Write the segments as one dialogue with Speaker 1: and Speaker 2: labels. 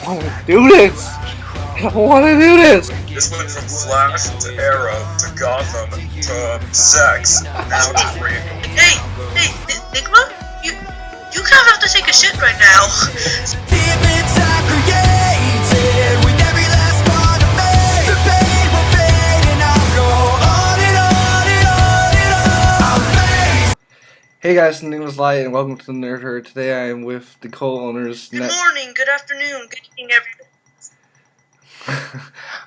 Speaker 1: want to do this. I don't want to do this.
Speaker 2: This went from Flash to Arrow to Gotham to sex. Now to real.
Speaker 3: Hey, Nygma? You kind of have to take a shit right now.
Speaker 1: Hey guys, my name is Light and welcome to the Nerd Herd. Today I am with the co-owners.
Speaker 3: Good morning, good afternoon, good evening, everything.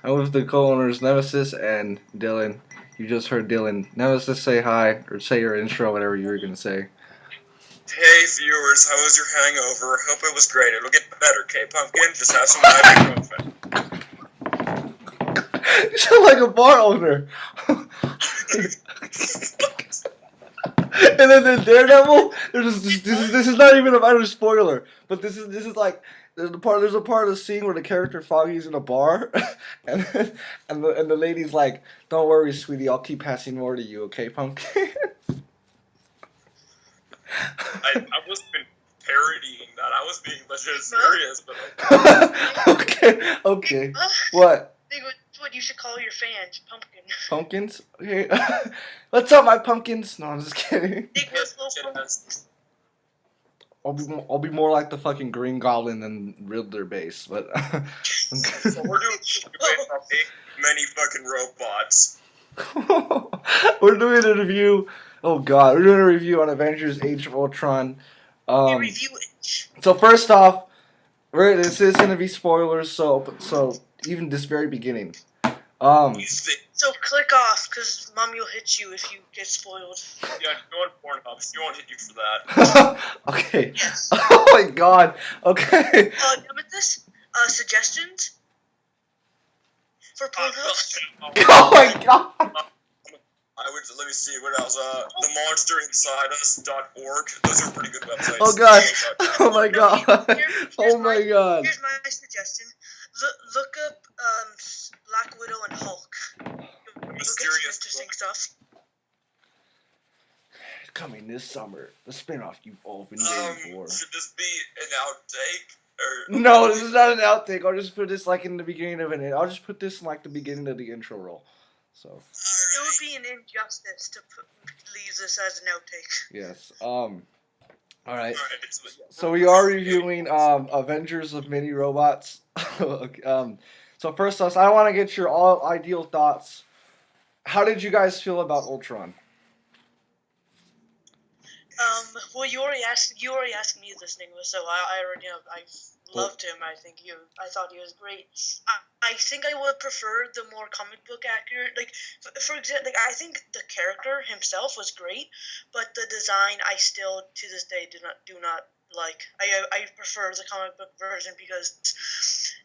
Speaker 1: I'm with the co-owners Nemesis and Dylan. You just heard Dylan. Nemesis, say hi or say your intro, whatever you were gonna say.
Speaker 2: Hey viewers, how was your hangover? Hope it was great. It'll get better, K-Pumpkin. Just have some ibuprofen.
Speaker 1: You sound like a bar owner. And then the Daredevil, this is not even a minor spoiler, but this is like there's a part of the scene where the character Foggy's in a bar, and the lady's like, "Don't worry, sweetie, I'll keep passing more to you, okay, Pumpkin."
Speaker 2: I wasn't even parodying that. I was being legit serious, but
Speaker 1: okay. What?
Speaker 3: What you should call your fans, pumpkin.
Speaker 1: Pumpkins? Okay. What's up, my pumpkins? No, I'm just kidding. I'll be more like the fucking Green Goblin than Riddler base, but.
Speaker 2: So we're doing many fucking robots.
Speaker 1: We're doing a review. Oh god, we're doing a review on Avengers: Age of Ultron. So first off, this is gonna be spoilers. So even this very beginning.
Speaker 3: So click off, cause mommy will hit you if you get spoiled.
Speaker 2: Yeah, go on Pornhub. She won't hit you for that.
Speaker 1: Okay.
Speaker 3: Yes.
Speaker 1: Oh my god. Okay.
Speaker 3: Nemesis, suggestions for Pornhub.
Speaker 1: Oh my god.
Speaker 2: Let me see, what else? TheMonsterInsideUs.org. Those are pretty good websites.
Speaker 1: Oh god. Oh my god. Oh my god.
Speaker 3: Here's my suggestion. Look up Black Widow and Hulk. You'll get some interesting stuff.
Speaker 1: Coming this summer, the spinoff you've all been waiting for.
Speaker 2: Should this be an outtake? Or...
Speaker 1: No, this is not an outtake. I'll just put this like in the beginning of it. I'll just put this in like the beginning of the intro roll. So.
Speaker 3: It would be an injustice to leave this as an outtake.
Speaker 1: Yes. Alright. So we are reviewing Avengers of Mini Robots. So first off, I want to get your all ideal thoughts. How did you guys feel about Ultron?
Speaker 3: Well, you already asked me this, Nygma, so I already know. I loved him. I thought he was great. I think I would prefer the more comic book accurate, like for example, I think the character himself was great, but the design I still to this day do not like. I prefer the comic book version because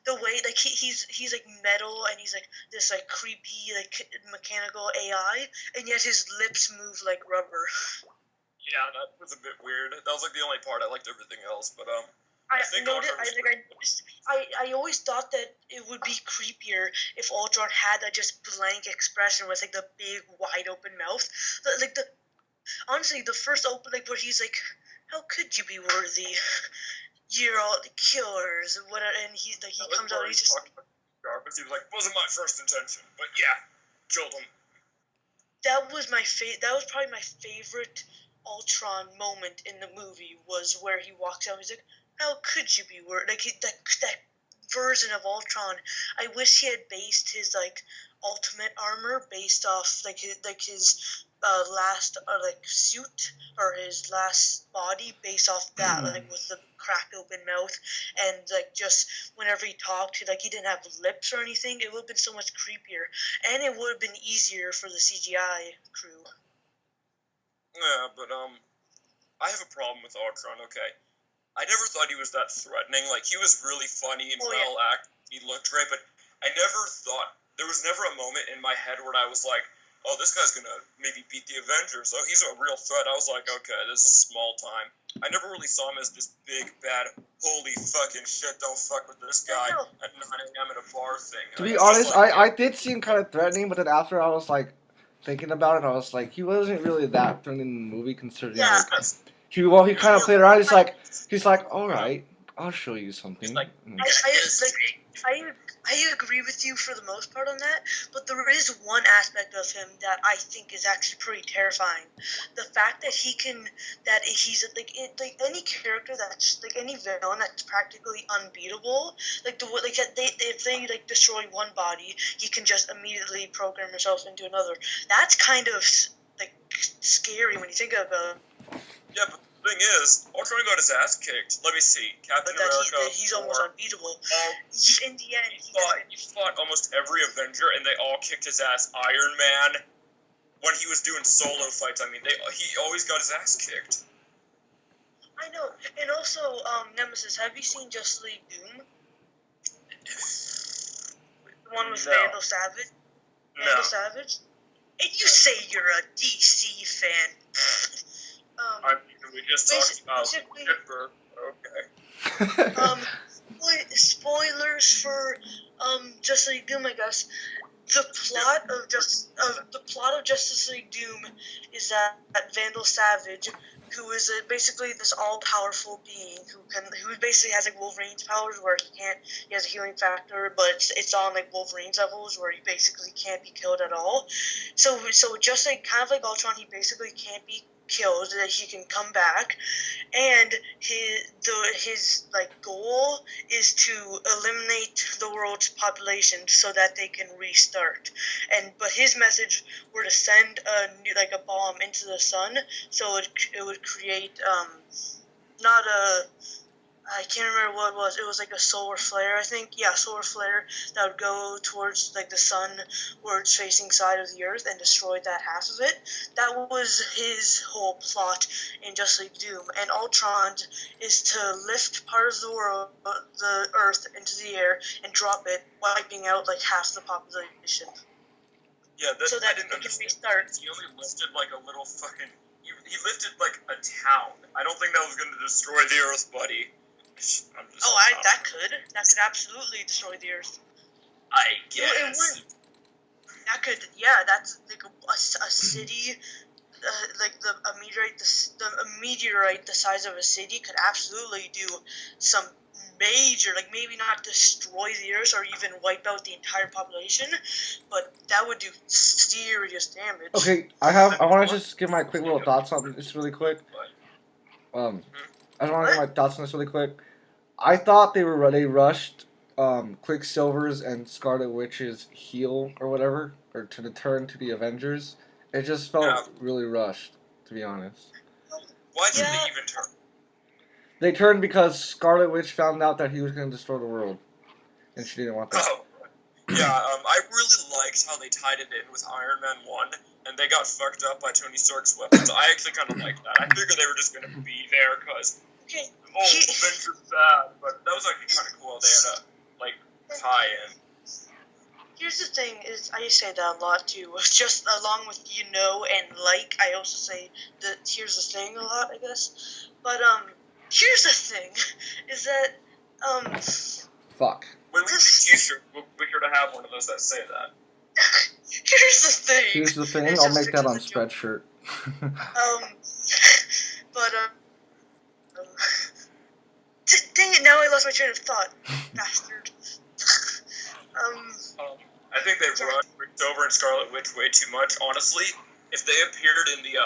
Speaker 3: the way like he's like metal and he's like this like creepy like mechanical AI, and yet his lips move like rubber.
Speaker 2: Yeah, that was a bit weird. That was like the only part. I liked everything else, but
Speaker 3: I always thought that it would be creepier if Ultron had that just blank expression with like the big wide open mouth. Like honestly, the first open like where he's like, "How could you be worthy? You're all the killers." Whatever, and he comes out. He's just.
Speaker 2: Jarvis, he was like, "Wasn't my first intention, but yeah, killed him."
Speaker 3: That was probably my favorite Ultron moment in the movie was where he walks out. He's like, "How could you be worried?" Like that version of Ultron. I wish he had based his like ultimate armor based off like his last suit or his last body based off that like with the cracked open mouth and like just whenever he talked he didn't have lips or anything. It would have been so much creepier and it would have been easier for the CGI crew.
Speaker 2: Yeah, but I have a problem with Ultron. Okay, I never thought he was that threatening. Like he was really funny and well acted. He looked great, but I never thought there was never a moment in my head where I was like, "Oh, this guy's gonna maybe beat the Avengers. Oh, he's a real threat." I was like, "Okay, this is small time." I never really saw him as this big bad. Holy fucking shit! Don't fuck with this guy at 9 a.m. at a bar thing.
Speaker 1: To be honest, I did seem kind of threatening, but then after I was like. Thinking about it, I was like, he wasn't really that threatening in the movie, considering he kind of played around. He's like, all right, I'll show you something.
Speaker 2: It's like,
Speaker 3: I agree with you for the most part on that, but there is one aspect of him that I think is actually pretty terrifying. The fact that he's like any character that's like any villain that's practically unbeatable. Like if they like destroy one body, he can just immediately program himself into another. That's kind of like scary when you think about it.
Speaker 2: Yeah, but the thing is, Ultron got his ass kicked. Let me see. Captain America.
Speaker 3: He's almost unbeatable. In the end,
Speaker 2: he fought almost every Avenger, and they all kicked his ass. Iron Man, when he was doing solo fights, I mean, he always got his ass kicked.
Speaker 3: I know, and also Nemesis. Have you seen Justice League Doom? The one with Vandal Savage. Vandal Savage. And you say you're a DC fan.
Speaker 2: I mean, we just talked about Pittsburgh. Okay.
Speaker 3: Spoilers for Justice League Doom, I guess. The plot of Justice League Doom is that Vandal Savage, who is basically this all-powerful being who basically has like Wolverine's powers, where he has a healing factor, but it's on like Wolverine's levels, where he basically can't be killed at all. So just like kind of like Ultron, he basically can't be killed, that he can come back, and his like goal is to eliminate the world's population so that they can restart. But his message were to send a bomb into the sun, so it would create not a I can't remember what it was. It was like a solar flare, I think. Yeah, solar flare that would go towards like the sunwards facing side of the Earth and destroy that half of it. That was his whole plot in Justice League Doom. And Ultron is to lift part of the world, the Earth, into the air and drop it, wiping out like half the population.
Speaker 2: Yeah,
Speaker 3: so that
Speaker 2: I didn't
Speaker 3: it can
Speaker 2: understand.
Speaker 3: restart.
Speaker 2: He only lifted like a little fucking. He lifted like a town. I don't think that was going to destroy the Earth, buddy.
Speaker 3: That could absolutely destroy the Earth.
Speaker 2: I guess.
Speaker 3: That could, yeah. That's like a city, like a meteorite the size of a city could absolutely do some major, like maybe not destroy the Earth or even wipe out the entire population, but that would do serious damage.
Speaker 1: Okay, I want to just give my quick little thoughts on this really quick. I just want to give my thoughts on this really quick. I thought they rushed Quicksilver's and Scarlet Witch's heal or whatever, or to return to the Avengers. It just felt really rushed, to be honest.
Speaker 2: Why did they even turn?
Speaker 1: They turned because Scarlet Witch found out that he was going to destroy the world, and she didn't want that.
Speaker 2: Oh, yeah. I really liked how they tied it in with Iron Man 1, and they got fucked up by Tony Stark's weapons. I actually kind of liked that. I figured they were just going to be there because Avengers bad, but that was actually kind of cool. They had a tie in.
Speaker 3: Here's the thing: is I say that a lot too. Just along with and I also say that here's the thing a lot, I guess. But here's the thing: is that
Speaker 1: Fuck.
Speaker 2: When we make a t-shirt, we'll be sure to have one of those that say that.
Speaker 3: Here's the thing.
Speaker 1: I'll make that on Spreadshirt.
Speaker 3: Dang it! Now I lost my train of thought, bastard.
Speaker 2: I think they rushed Quicksilver and Scarlet Witch way too much. Honestly, if they appeared in the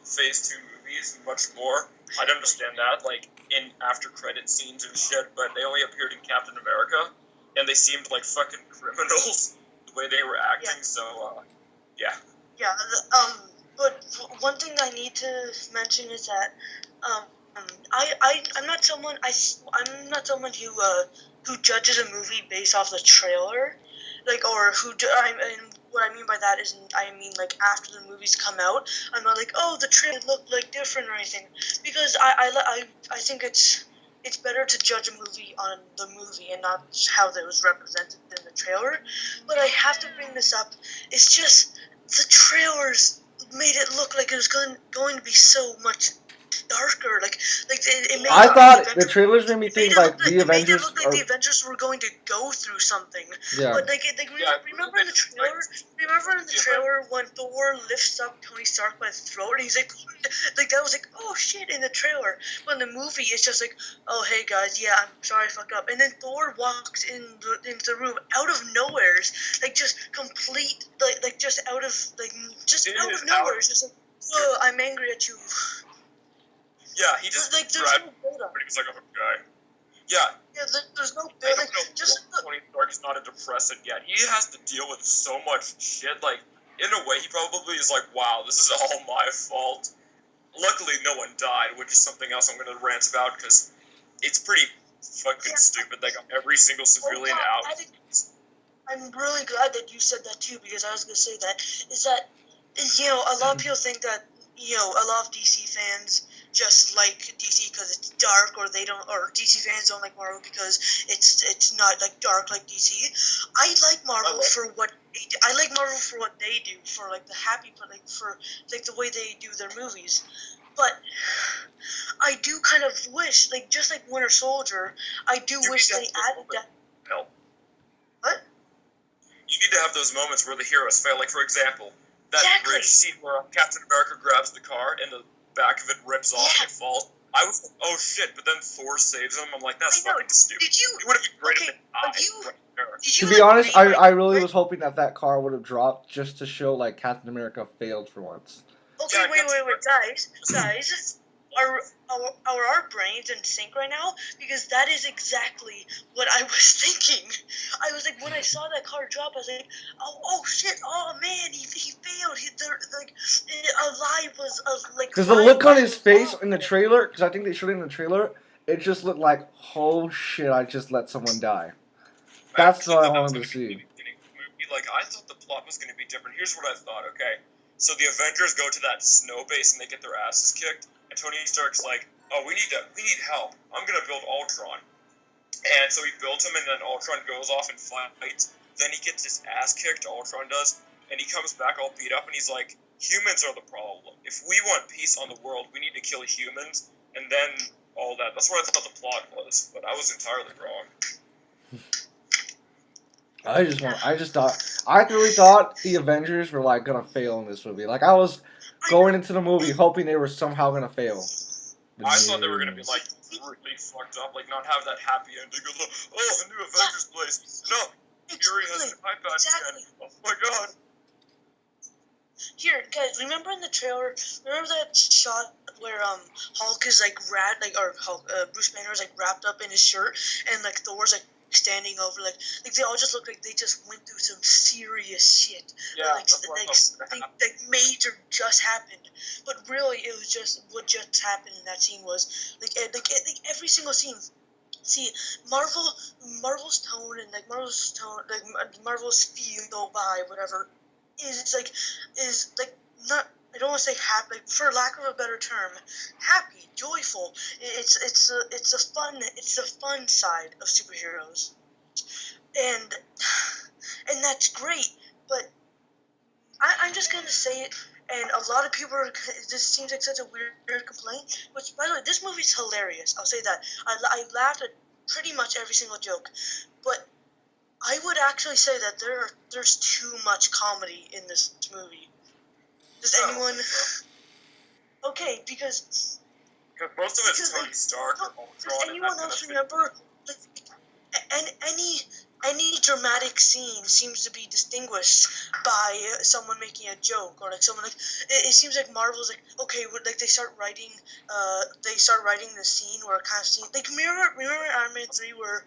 Speaker 2: Phase 2 movies much more, I'd understand that, like in after credit scenes and shit. But they only appeared in Captain America, and they seemed like fucking criminals the way they were acting. Yeah. So, yeah.
Speaker 3: Yeah. But one thing I need to mention is that I'm not someone who judges a movie based off the trailer, what I mean by that is, I mean like after the movies come out, I'm not like, oh, the trailer looked like different or anything, because I think it's better to judge a movie on the movie and not how it was represented in the trailer. But I have to bring this up. It's just the trailers made it look like it was going to be so much darker. Like it made
Speaker 1: I
Speaker 3: the
Speaker 1: thought the
Speaker 3: Avengers.
Speaker 1: trailers made me
Speaker 3: It made
Speaker 1: think
Speaker 3: it look
Speaker 1: like
Speaker 3: like
Speaker 1: the
Speaker 3: it made it
Speaker 1: Avengers
Speaker 3: look like
Speaker 1: are
Speaker 3: the Avengers were going to go through something.
Speaker 1: yeah.
Speaker 3: But remember in the trailer? Remember in the trailer when Thor lifts up Tony Stark by the throat and he's like that was like, oh shit, in the trailer. But in the movie, it's just like, oh hey guys, yeah, I'm sorry I fucked up. And then Thor walks into the room out of nowhere, like just complete, like just out of out of nowhere. It's just like, oh, I'm angry at you.
Speaker 2: Yeah, he just
Speaker 3: like there's
Speaker 2: grabbed,
Speaker 3: no build up.
Speaker 2: but he was like, okay. Yeah.
Speaker 3: Yeah, there's no
Speaker 2: I
Speaker 3: build.
Speaker 2: don't know
Speaker 3: Just
Speaker 2: Tony Stark is not a depressant yet. He has to deal with so much shit. Like, in a way, he probably is like, wow, this is all my fault. Luckily, no one died, which is something else I'm going to rant about, because it's pretty fucking stupid. They got every single civilian out.
Speaker 3: I'm really glad that you said that too, because I was going to say that, a lot of people think that, a lot of DC fans just like DC because it's dark, or DC fans don't like Marvel because it's not like dark like DC. I like Marvel for what they do, for like the happy, but like for like the way they do their movies. But I do kind of wish, like just like Winter Soldier, I do wish they added that.
Speaker 2: Help.
Speaker 3: What?
Speaker 2: You need to have those moments where the heroes fail. Like, for example, that bridge scene where Captain America grabs the car and the back of it rips off and it falls. I was like, oh shit, but then Thor saves him. I'm like, that's fucking stupid. It would have been great if it died.
Speaker 1: To be honest, I really was hoping that car would have dropped just to show like Captain America failed for once.
Speaker 3: Okay, wait, guys. Our brains in sync right now, because that is exactly what I was thinking. I was like, when I saw that car drop, I was like, oh shit, oh man, he failed. Alive was like.
Speaker 1: Because the look on his face in the trailer, because I think they showed it in the trailer, it just looked like, oh shit, I just let someone die. That's what I wanted to see.
Speaker 2: Like, I thought the plot was going to be different. Here's what I thought, okay? So the Avengers go to that snow base and they get their asses kicked, and Tony Stark's like, oh, we need help. I'm going to build Ultron. And so he builds him, and then Ultron goes off and fights. Then he gets his ass kicked, Ultron does, and he comes back all beat up, and he's like, humans are the problem. If we want peace on the world, we need to kill humans, and then all that. That's what I thought the plot was, but I was entirely wrong.
Speaker 1: I really thought the Avengers were like gonna fail in this movie. Like I was going into the movie hoping they were somehow gonna fail.
Speaker 2: I thought they were gonna be like really fucked up, like not have that happy ending of a new Avengers place. No, Fury has an iPad again. Oh my god.
Speaker 3: Here, guys, remember in the trailer? Remember that shot where Hulk is like Bruce Banner is like wrapped up in his shirt, and like Thor's like standing over, like they all just look like they just went through some serious shit.
Speaker 2: Yeah,
Speaker 3: like major just happened, but really it was just what just happened in that scene was like every single scene. See, Marvel's tone and like Marvel's feel by whatever is not. I don't want to say happy, like, for lack of a better term, happy, joyful. It's the fun side of superheroes, and that's great. But I'm just gonna say it, and a lot of people this seems like such a weird complaint. Which, by the way, this movie's hilarious. I'll say that. I laughed at pretty much every single joke, but I would actually say that there's too much comedy in this movie. Does anyone? Okay, because
Speaker 2: most of it's Tony Stark.
Speaker 3: Does anyone else remember? Any dramatic scene seems to be distinguished by someone making a joke, or like someone like it seems like Marvel's like, okay, like they start writing the scene where it kind of seems like remember Iron Man 3 where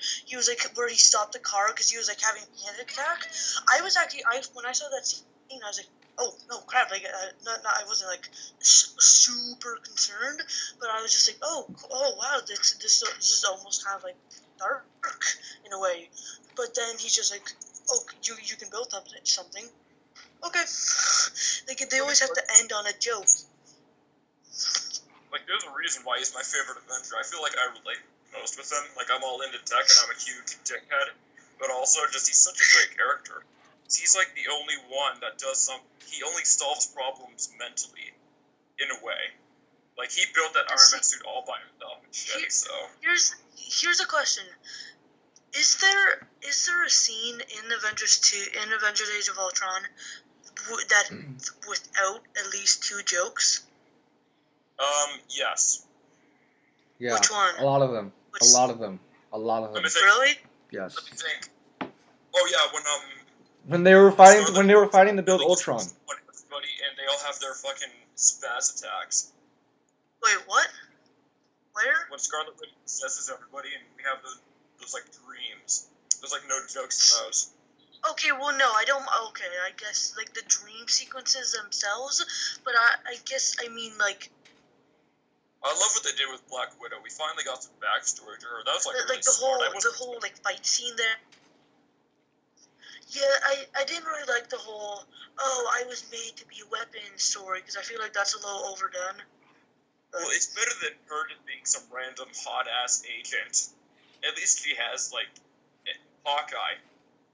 Speaker 3: he stopped the car because he was like having a panic attack. When I saw that scene, I was like, oh no crap! Like, I wasn't like super concerned, but I was just like, oh wow, this is almost kind of like dark in a way. But then he's just like, oh, you can build up something. Okay, they always have to end on a joke.
Speaker 2: Like, there's a reason why he's my favorite Avenger. I feel like I relate most with him. Like, I'm all into tech and I'm a huge dickhead, but also just he's such a great character. He's like the only one that does he only solves problems mentally, in a way. Like, he built that Iron Man suit all by himself and shit, so...
Speaker 3: Here's a question. Is there a scene in Avengers Age of Ultron that without at least 2 jokes?
Speaker 2: Yes.
Speaker 1: Yeah.
Speaker 3: Which one?
Speaker 1: A lot of them. A lot of them.
Speaker 2: Let me think.
Speaker 3: Really?
Speaker 1: Yes.
Speaker 2: Let me think. Oh yeah,
Speaker 1: when they were fighting to build Ultron.
Speaker 2: Everybody, and they all have their fucking spaz attacks.
Speaker 3: Wait, what? Where?
Speaker 2: When Scarlet Witch possesses everybody, and we have those like dreams. There's like no jokes in those.
Speaker 3: Okay, well, no, I don't. Okay, I guess like the dream sequences themselves, but I guess I mean like.
Speaker 2: I love what they did with Black Widow. We finally got some backstory to her. That was like really
Speaker 3: the
Speaker 2: smart.
Speaker 3: whole like fight scene there. Yeah, I didn't really like the whole I was made to be a weapon story because I feel like that's a little overdone.
Speaker 2: Well, it's better than her just being some random hot ass agent. At least she has like Hawkeye.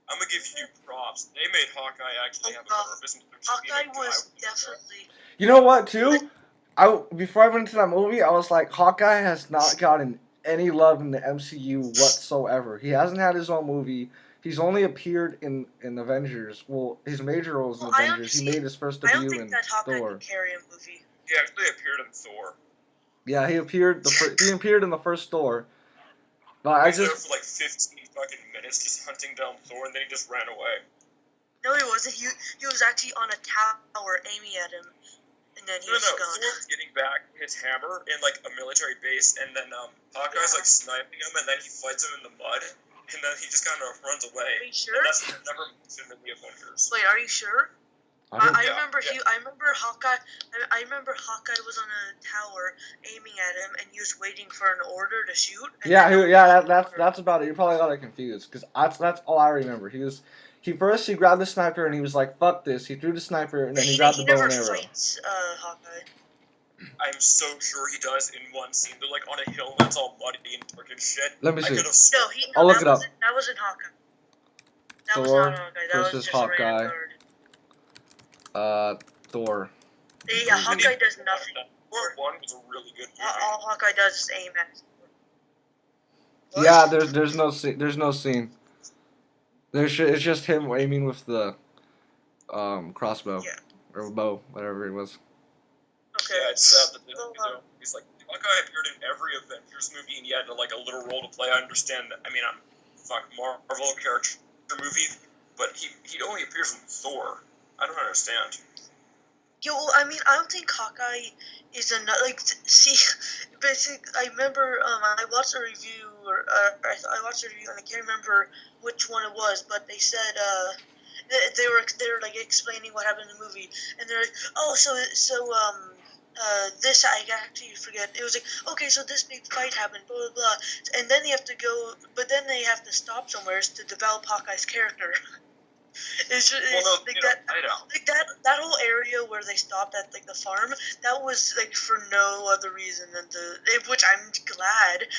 Speaker 2: I'm gonna give you props. They made Hawkeye actually have a purpose.
Speaker 3: Hawkeye was definitely.
Speaker 1: You know what, too? Before I went into that movie, I was like, Hawkeye has not gotten any love in the MCU whatsoever. He hasn't had his own movie. He's only appeared in Avengers. Well, his major roles in Avengers. He made his first debut in Thor.
Speaker 3: I don't think that Hawkeye can carry a movie.
Speaker 2: He actually appeared in Thor.
Speaker 1: Yeah, he appeared. He appeared in the first Thor. But
Speaker 2: He was there for like 15 fucking minutes just hunting down Thor, and then he just ran away.
Speaker 3: No, he wasn't. He was actually on a tower aiming at him, and then he was gone.
Speaker 2: Thor's getting back his hammer in like a military base, and then Hawkeye's like sniping him, and then he fights him in the mud, and then he just kind of runs away.
Speaker 3: Are you sure?
Speaker 2: And that's never mentioned in the Avengers.
Speaker 3: Wait, are you sure? I remember Hawkeye. I remember Hawkeye was on a tower aiming at him, and he was waiting for an order to shoot.
Speaker 1: That's about it. You probably got it confused because that's all I remember. He grabbed the sniper and he was like, "Fuck this!" He threw the sniper and then he grabbed the bow and arrow.
Speaker 3: Fights, Hawkeye.
Speaker 2: I'm so sure he does in one scene. They're like on a hill that's all muddy and dark and shit.
Speaker 1: Let me see.
Speaker 3: I'll
Speaker 1: look it up.
Speaker 3: That wasn't Hawkeye. That
Speaker 1: Thor
Speaker 3: was not Hawkeye. That was
Speaker 1: versus
Speaker 3: just
Speaker 1: Hawkeye.
Speaker 3: a random bird.
Speaker 1: Thor.
Speaker 3: Yeah, Hawkeye does nothing.
Speaker 2: Thor 1 was a really good movie.
Speaker 3: All Hawkeye does is aim at. What?
Speaker 1: Yeah, there's no scene. There's no scene. It's just him aiming with the crossbow or bow, whatever it was.
Speaker 3: Okay.
Speaker 2: Yeah, it's sad that he's like Hawkeye appeared in every Avengers movie, and he had like a little role to play. I understand that. I mean, I'm Marvel character movie, but he only appears in Thor. I don't understand.
Speaker 3: Yo, I mean, I don't think Hawkeye is see, basically, I remember, I watched a review, I watched a review, and I can't remember which one it was, but they said, they were like, explaining what happened in the movie, and they're like, oh, this, I actually forget, it was like, okay, so this big fight happened, blah, blah, blah, and then they have to go, but then they have to stop somewhere to develop Hawkeye's character. That whole area where they stopped at like the farm, that was like for no other reason than which I'm glad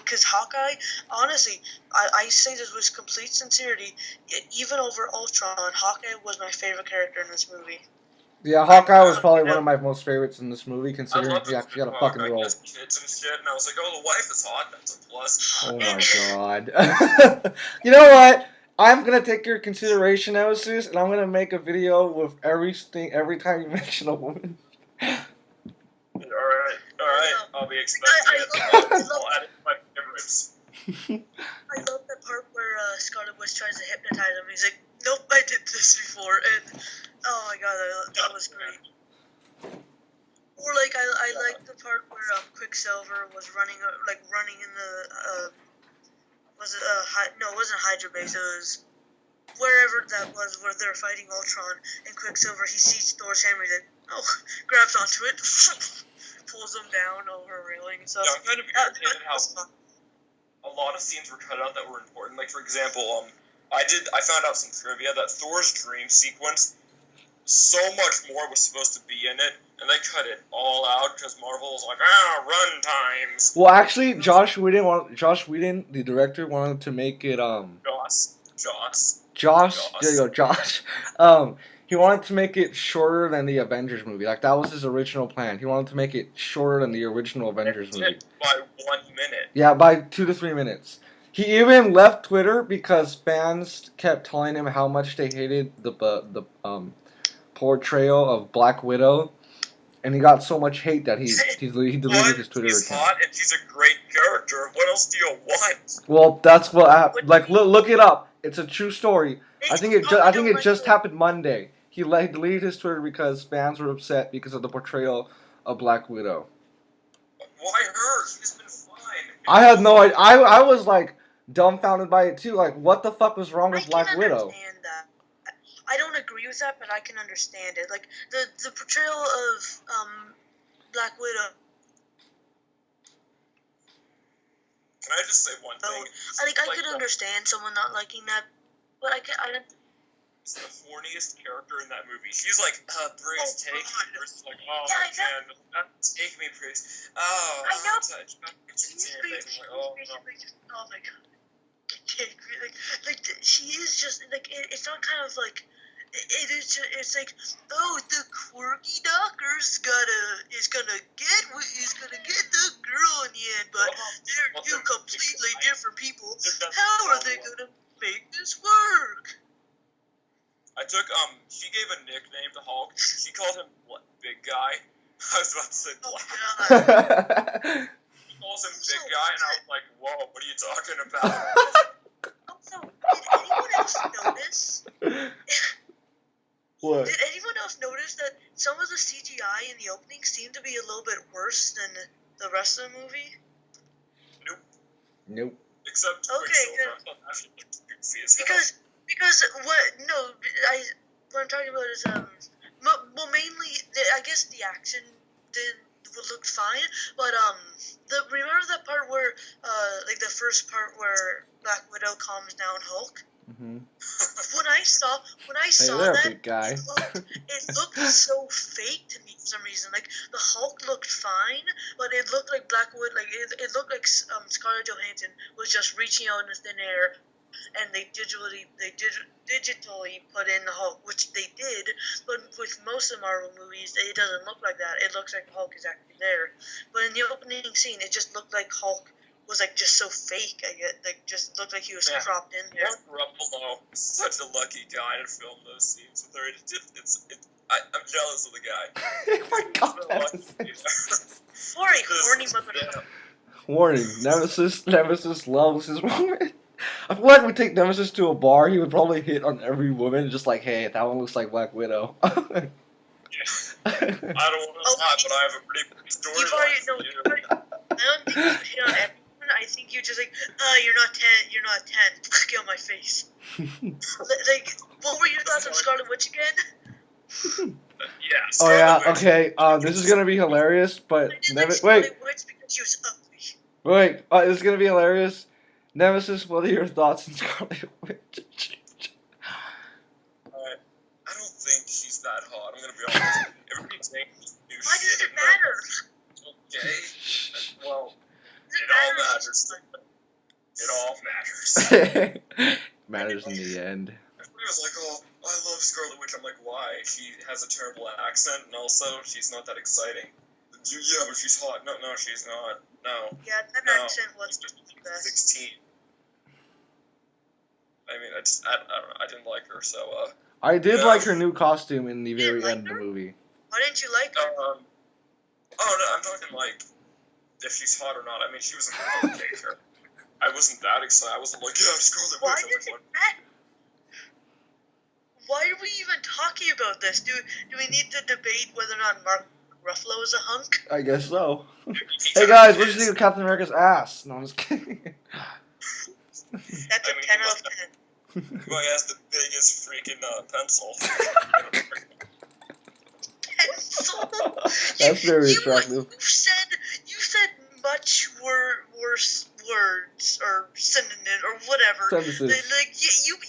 Speaker 3: because Hawkeye, honestly, I say this with complete sincerity, even over Ultron, Hawkeye was my favorite character in this movie.
Speaker 1: Yeah, Hawkeye was probably one of my most favorites in this movie, considering he actually got a fucking role.
Speaker 2: Kids and shit, and I was like, oh, the wife is hot. That's a plus.
Speaker 1: Oh my god! You know what? I'm gonna take your consideration, Nemesis, and I'm gonna make a video with everything every time you mention a woman.
Speaker 2: Alright, I'll be expecting it. I'll add it to my favorites.
Speaker 3: I love that part where Scarlet Witch tries to hypnotize him. He's like, nope, I did this before, and oh my god, that was great. Or like, I like the part where Quicksilver was running in the it wasn't Hydra base, it was wherever that was where they were fighting Ultron, and Quicksilver, he sees Thor's hammer, he's like, grabs onto it, pulls him down over a railing and stuff.
Speaker 2: Yeah, I'm kind of irritated how a lot of scenes were cut out that were important. Like, for example, I found out some trivia that Thor's dream sequence, so much more was supposed to be in it, and they cut it all out because Marvel was like, run times.
Speaker 1: Well, actually, Josh Whedon, the director, wanted to make it
Speaker 2: Joss.
Speaker 1: Josh. There you go, Josh. He wanted to make it shorter than the Avengers movie. Like that was his original plan. He wanted to make it shorter than the original Avengers movie.
Speaker 2: By 1 minute.
Speaker 1: Yeah, by 2 to 3 minutes. He even left Twitter because fans kept telling him how much they hated the portrayal of Black Widow, and he got so much hate that he deleted his Twitter
Speaker 2: She's
Speaker 1: account.
Speaker 2: hot and she's a great character. What else do you want?
Speaker 1: Well, that's what happened. Like, look it up. It's a true story. I think it just happened Monday. He deleted his Twitter because fans were upset because of the portrayal of Black Widow.
Speaker 2: Why her? She's been fine.
Speaker 1: I had no idea. I was like dumbfounded by it too. Like, what the fuck was wrong with Black Widow?
Speaker 3: Understand that. I don't agree with that, but I can understand it. Like the portrayal of Black Widow.
Speaker 2: Can I just say one thing?
Speaker 3: I could understand someone not liking that, but I don't.
Speaker 2: She's the horniest character in that movie. She's like, Bruce, take me. Bruce is like, oh
Speaker 3: Yeah,
Speaker 2: man, take me, Bruce. Oh,
Speaker 3: I know.
Speaker 2: Touch.
Speaker 3: She's
Speaker 2: I'm like, oh
Speaker 3: my god. Like she is just like it's not kind of like it is just, it's like the quirky doctor is gonna get the girl in the end, but they're two completely different people. How are they gonna make this work?
Speaker 2: I took she gave a nickname to Hulk. She called him Big Guy. I was about to say Black. She calls him Big Guy, and I was like, whoa, what are you talking about?
Speaker 3: Also, did anyone else notice?
Speaker 1: What?
Speaker 3: Did anyone else notice that some of the CGI in the opening seemed to be a little bit worse than the rest of the movie?
Speaker 1: Nope.
Speaker 2: Except
Speaker 3: because what I'm talking about is mainly I guess the action looked fine, but remember that part where like the first part where Black Widow calms down Hulk?
Speaker 1: Mm-hmm.
Speaker 3: When I saw that,
Speaker 1: big guy.
Speaker 3: it looked so fake to me for some reason. Like the Hulk looked fine, but it looked like Black Widow. Like it looked like Scarlett Johansson was just reaching out in the thin air, and they digitally put in the Hulk, which they did. But with most of the Marvel movies, it doesn't look like that. It looks like Hulk is actually there. But in the opening scene, it just looked like Hulk was like just so fake. I get like just looked like he was cropped in there.
Speaker 2: Mark Ruffalo, such a lucky guy to film those scenes with her. I'm jealous of the guy.
Speaker 1: Oh my god,
Speaker 3: Or a horny motherfucker.
Speaker 1: Warning: Nemesis loves his woman. I feel like we take Nemesis to a bar, he would probably hit on every woman, just like, hey, that one looks like Black Widow.
Speaker 2: I don't want to lie, but I have a pretty storyline for you.
Speaker 3: I don't think you hit on everyone. I think you're just like, you're not 10. Get on my face. Like, what were your thoughts on Scarlet Witch again?
Speaker 1: Oh yeah, okay. This is gonna be hilarious, but
Speaker 3: Wait. Because she was ugly.
Speaker 1: Wait, this is gonna be hilarious. Nemesis, what are your thoughts on Scarlet Witch?
Speaker 2: I don't think she's that hot. I'm gonna be honest. Everybody's saying new
Speaker 3: Why
Speaker 2: shit.
Speaker 3: does it matter?
Speaker 2: Okay. Well, it all matters. It all matters.
Speaker 1: Matters in the end.
Speaker 2: Everybody was like, oh, I love Scarlet Witch. I'm like, why? She has a terrible accent, and also she's not that exciting. Yeah, but she's hot. No, she's not. No.
Speaker 3: Yeah, that accent was just the best.
Speaker 2: 16. I mean, I didn't like her, so,
Speaker 1: I did like her new costume in the very end of the movie.
Speaker 3: Why didn't you like her?
Speaker 2: Oh, no, I'm talking, like, if she's hot or not. I mean, she was a okay character. I wasn't that excited. I wasn't like, yeah, Scarlet Witch.
Speaker 3: Why are we even talking about this? Do we need to debate whether or not Mark Ruffalo is a hunk?
Speaker 1: I guess so. Hey guys, what do you think of Captain America's ass? No, I'm just kidding.
Speaker 3: That's a 10 out of 10.
Speaker 2: Boy has the biggest freaking pencil.
Speaker 3: Pencil?
Speaker 1: That's very attractive.
Speaker 3: You said much worse words or synonyms or whatever.
Speaker 1: Sentences.
Speaker 3: Like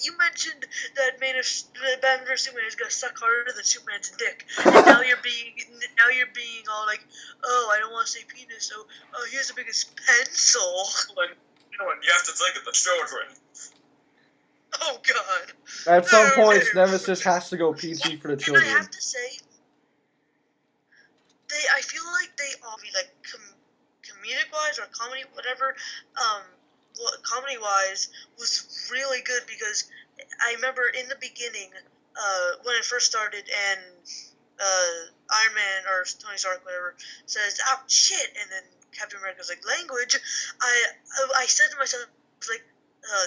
Speaker 3: you mentioned that Batman vs Superman is gonna suck harder than Superman's dick, and now you're being all like, oh, I don't want to say penis, so here's the biggest pencil.
Speaker 2: Like, you have to think of the children.
Speaker 3: Oh God.
Speaker 1: At some point,
Speaker 3: Very
Speaker 1: Nemesis has to go PG for the
Speaker 3: And I
Speaker 1: children.
Speaker 3: have to say, I feel like they all be like comedic wise or comedy whatever, comedy wise was really good because I remember in the beginning, when it first started and Iron Man or Tony Stark whatever says "oh shit" and then Captain America's like language, I said to myself like,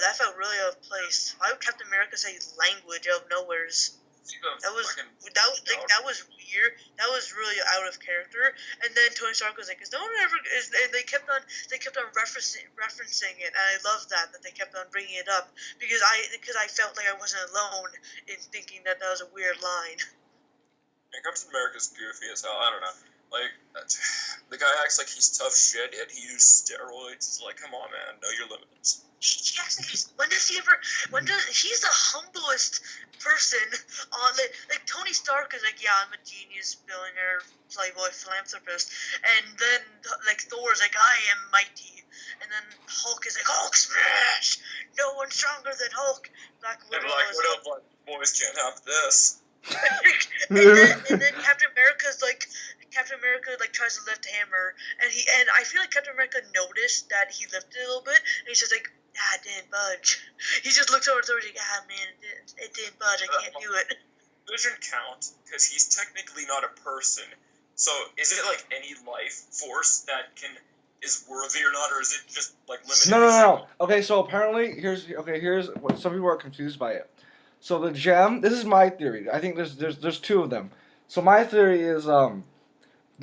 Speaker 3: that felt really out of place. Why would Captain America say language out of nowhere's? That was weird. That was really out of character. And then Tony Stark was like, "Is no one ever?" And they kept on referencing it, and I love that they kept on bringing it up because I felt like I wasn't alone in thinking that was a weird line.
Speaker 2: And Captain America's goofy as hell. I don't know. Like, the guy acts like he's tough shit, yet he used steroids. It's like, come on, man, know your limits.
Speaker 3: He acts like he's the humblest person on like Tony Stark is like, yeah, I'm a genius, billionaire, playboy, philanthropist, and then like Thor's like, I am mighty, and then Hulk is like, Hulk smash, no one's stronger than Hulk. Black Widow
Speaker 2: Black Widow, boys can't have this.
Speaker 3: and then Captain America tries to lift Hammer, and I feel like Captain America noticed that he lifted a little bit, and he's just like, it didn't budge. He just looks over to Thor and he's like, man, it didn't budge. I can't do it.
Speaker 2: Vision count because he's technically not a person. So is it like any life force that is worthy or not, or is it just like limited?
Speaker 1: No. Okay, so apparently here's what some people are confused by it. So the gem. This is my theory. I think there's two of them. So my theory is the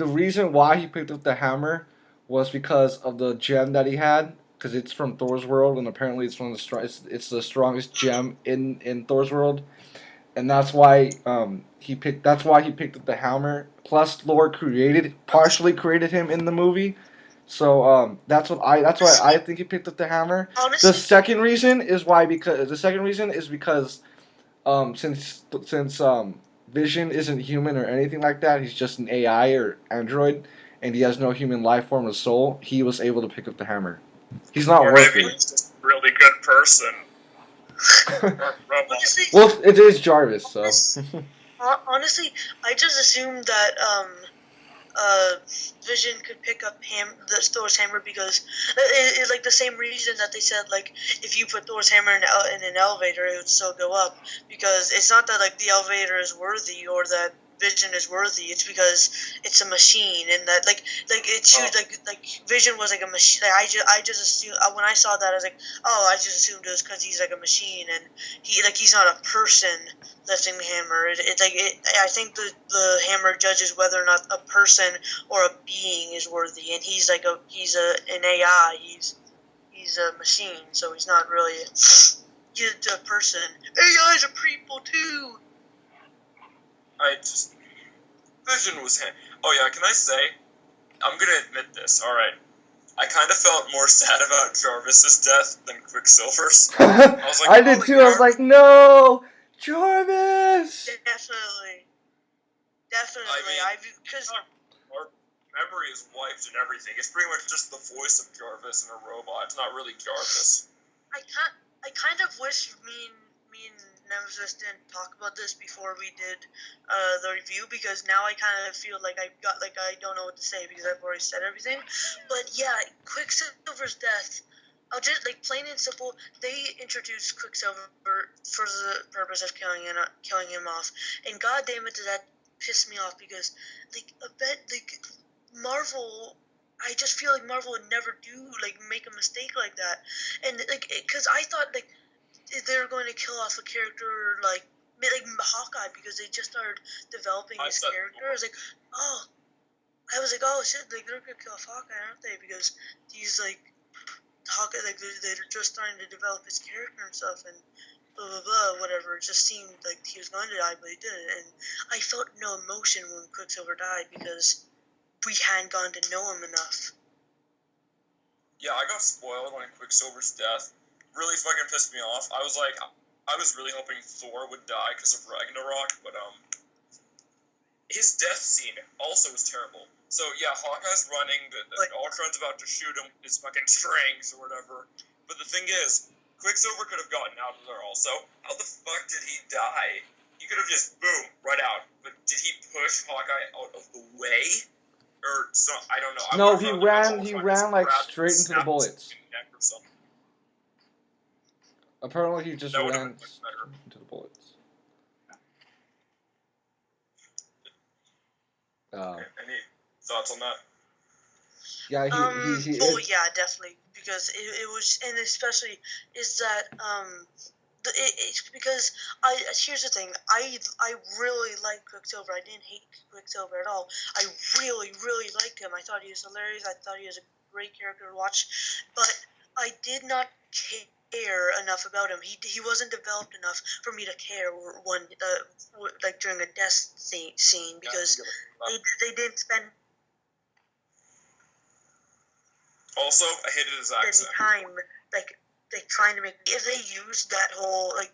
Speaker 1: reason why he picked up the hammer was because of the gem that he had, because it's from Thor's world, and apparently it's one of the it's the strongest gem in Thor's world, and that's why he picked up the hammer. Plus, Thor partially created him in the movie, so that's why I think he picked up the hammer.
Speaker 3: Honestly,
Speaker 1: The second reason is because since Vision isn't human or anything like that, he's just an AI or android, and he has no human life form or soul. He was able to pick up the hammer. He's not
Speaker 2: or
Speaker 1: worth
Speaker 2: maybe
Speaker 1: it.
Speaker 2: he's just a really good person.
Speaker 3: honestly,
Speaker 1: Well, it is Jarvis, so.
Speaker 3: honestly, I just assumed that Vision could pick up Thor's hammer because it's like the same reason that they said like if you put Thor's hammer in an elevator it would still go up, because it's not that like the elevator is worthy or that Vision is worthy. It's because it's a machine, and that like it's like Vision was like a machine. Like, I just assumed when I saw that I was like, oh, I just assumed it was because he's like a machine and he's not a person lifting the hammer. I think the hammer judges whether or not a person or a being is worthy, and he's an AI. He's a machine, so he's not really a person. AIs are people too.
Speaker 2: Vision was oh yeah, can I say, I'm gonna admit this, alright. I kind of felt more sad about Jarvis's death than Quicksilver's.
Speaker 1: I did too, I was like, no! Jarvis!
Speaker 3: Definitely.
Speaker 2: I mean, because our memory is wiped and everything. It's pretty much just the voice of Jarvis and a robot. It's not really Jarvis.
Speaker 3: I kind of wish me and Nemesis didn't talk about this before we did the review, because now I kind of feel like I don't know what to say because I've already said everything. But yeah, Quicksilver's death. I'll just plain and simple. They introduced Quicksilver for the purpose of killing him off, and god damn it, did that piss me off, because Marvel. I just feel like Marvel would never make a mistake like that, and because I thought they were going to kill off a character like Hawkeye, because they just started developing his character. I was like, oh shit, they're gonna kill off Hawkeye, aren't they? Because he's Hawkeye, they're just starting to develop his character and stuff, and blah blah blah, whatever. It just seemed like he was going to die, but he didn't, and I felt no emotion when Quicksilver died because we hadn't gotten to know him enough.
Speaker 2: Yeah, I got spoiled on Quicksilver's death. Really fucking pissed me off. I was really hoping Thor would die because of Ragnarok, but his death scene also was terrible. So yeah, Hawkeye's running, Ultron's about to shoot him with his fucking strings or whatever. But the thing is, Quicksilver could have gotten out of there also. How the fuck did he die? He could have just, boom, right out. But did he push Hawkeye out of the way? Or, so, I don't know. I
Speaker 1: No,
Speaker 2: would've
Speaker 1: he
Speaker 2: thought that
Speaker 1: ran
Speaker 2: Ultron
Speaker 1: like
Speaker 2: just
Speaker 1: straight into the
Speaker 2: snapped
Speaker 1: bullets.
Speaker 2: his neck or something.
Speaker 1: Apparently, he just
Speaker 2: That would've
Speaker 1: ran
Speaker 2: been much better.
Speaker 1: into the bullets.
Speaker 2: Any thoughts on that?
Speaker 1: Yeah,
Speaker 3: Oh yeah, definitely, because it was, and especially is that it's because here's the thing, I really like Quicksilver. I didn't hate Quicksilver at all. I really liked him. I thought he was hilarious. I thought he was a great character to watch, but I did not care enough about him. He wasn't developed enough for me to care when like during a death scene because they didn't spend
Speaker 2: Also, I hated his
Speaker 3: any
Speaker 2: accent.
Speaker 3: time like trying to make, if they used that whole like,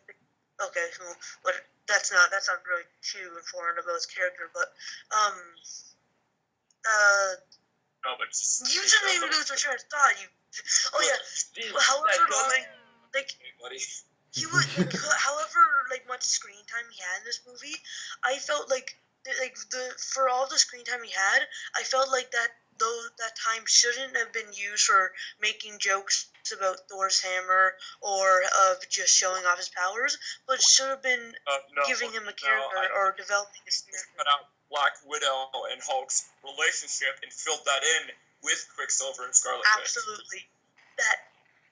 Speaker 3: okay, well, but that's not really too important about his character, but
Speaker 2: No, but just...
Speaker 3: you just made me lose my train of thought. Oh yeah. However long, like
Speaker 2: Hey, buddy.
Speaker 3: he would, however like much screen time he had in this movie, I felt like for all the screen time he had, I felt like that time shouldn't have been used for making jokes about Thor's hammer or of just showing off his powers, but should have been giving him a character or developing his character.
Speaker 2: Cut out Black Widow and Hulk's relationship and filled that in with Quicksilver and Scarlet Witch.
Speaker 3: Absolutely,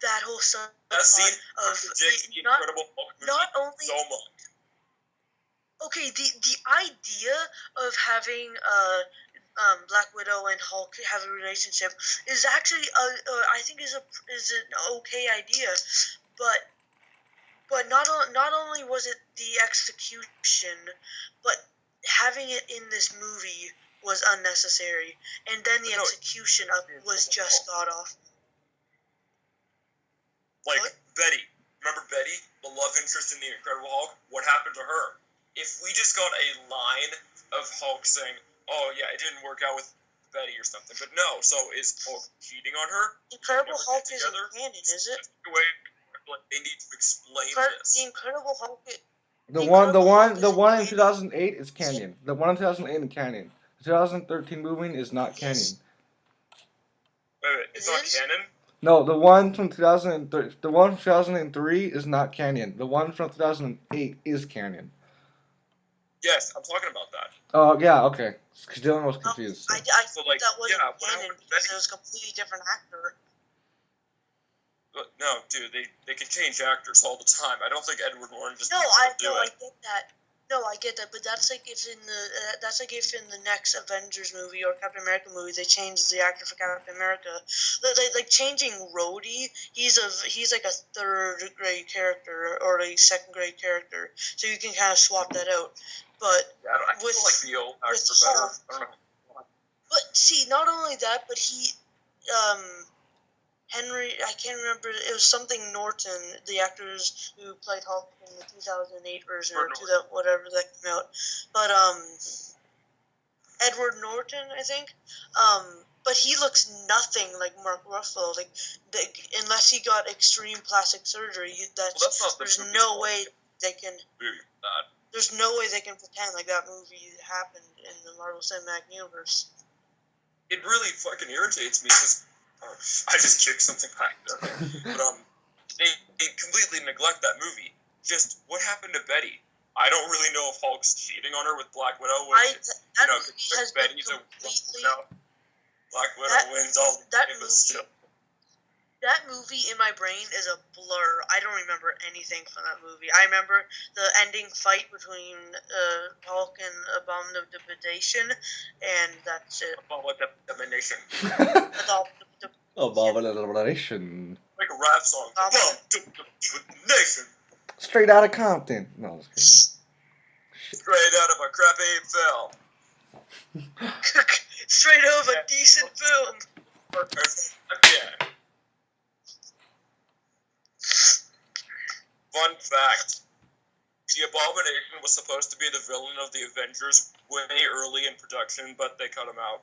Speaker 3: that whole subplot
Speaker 2: That scene
Speaker 3: of
Speaker 2: contradicts the Incredible Hulk movie
Speaker 3: not only
Speaker 2: so much.
Speaker 3: Okay, the idea of having Black Widow and Hulk have a relationship is actually I think is an okay idea, but not only was it the execution, but having it in this movie was unnecessary, and then the execution of it was just god off.
Speaker 2: Like
Speaker 3: What?
Speaker 2: Betty, remember Betty, the love interest in the Incredible Hulk? What happened to her? If we just got a line of Hulk saying, "Oh yeah, it didn't work out with Betty" or something, but no. So is Hulk cheating on her?
Speaker 3: Incredible
Speaker 2: Never
Speaker 3: Hulk
Speaker 2: get
Speaker 3: isn't
Speaker 2: together?
Speaker 3: canon, is it?
Speaker 2: That's the way, like, they need to explain this.
Speaker 3: The Incredible Hulk.
Speaker 1: The
Speaker 3: Incredible
Speaker 1: one
Speaker 3: Hulk
Speaker 1: in
Speaker 3: is
Speaker 1: 2008 is canon. The one in 2008 is canon. The 2013 movie is not canon.
Speaker 2: Wait, it's not canon?
Speaker 1: No, the one from 2003, the one from 2003 is not canon. The one from 2008 is canon.
Speaker 2: Yes, I'm talking about that.
Speaker 1: Oh yeah, okay. Because Dylan was confused. So.
Speaker 3: I
Speaker 2: So,
Speaker 3: thought
Speaker 2: like,
Speaker 3: that wasn't
Speaker 2: yeah, what
Speaker 3: canon
Speaker 2: happened to
Speaker 3: because
Speaker 2: Betty?
Speaker 3: it was a completely different actor.
Speaker 2: But no, dude, they can change actors all the time. I don't think Edward Norton just
Speaker 3: No,
Speaker 2: knows
Speaker 3: I
Speaker 2: how to do it.
Speaker 3: get that. No, I get that, but that's like if in the next Avengers movie or Captain America movie they change the actor for Captain America, like changing Rhodey, he's like a third grade character or a second grade character, so you can kind of swap that out. But
Speaker 2: Yeah, I feel like the old actor better.
Speaker 3: Hulk,
Speaker 2: I don't know.
Speaker 3: but see, not only that, but he, Henry, I can't remember. It was something Norton, the actors who played Hulk in the 2008 version or whatever that came out. But Edward Norton, I think. But he looks nothing like Mark Ruffalo. Like, unless he got extreme plastic surgery,
Speaker 2: that's not the
Speaker 3: there's
Speaker 2: movie
Speaker 3: no
Speaker 2: story.
Speaker 3: way they can. There's no way they can pretend like that movie happened in the Marvel Cinematic Universe.
Speaker 2: It really fucking irritates me because I just kicked something back there. But they completely neglect that movie. Just what happened to Betty? I don't really know if Hulk's cheating on her with Black Widow.
Speaker 3: That movie has been
Speaker 2: Betty's a
Speaker 3: completely.
Speaker 2: Black Widow wins all the
Speaker 3: that
Speaker 2: time, but
Speaker 3: movie-
Speaker 2: still.
Speaker 3: That movie in my brain is a blur. I don't remember anything from that movie. I remember the ending fight between Hulk and Abomination, and that's it.
Speaker 2: Abomination.
Speaker 1: Abomination.
Speaker 2: Like a rap song. Abomination.
Speaker 1: Straight out of Compton. No, I was kidding.
Speaker 2: Straight out of a crappy film.
Speaker 3: Straight over a decent film.
Speaker 2: Again. Fun fact. The Abomination was supposed to be the villain of the Avengers way early in production, but they cut him out.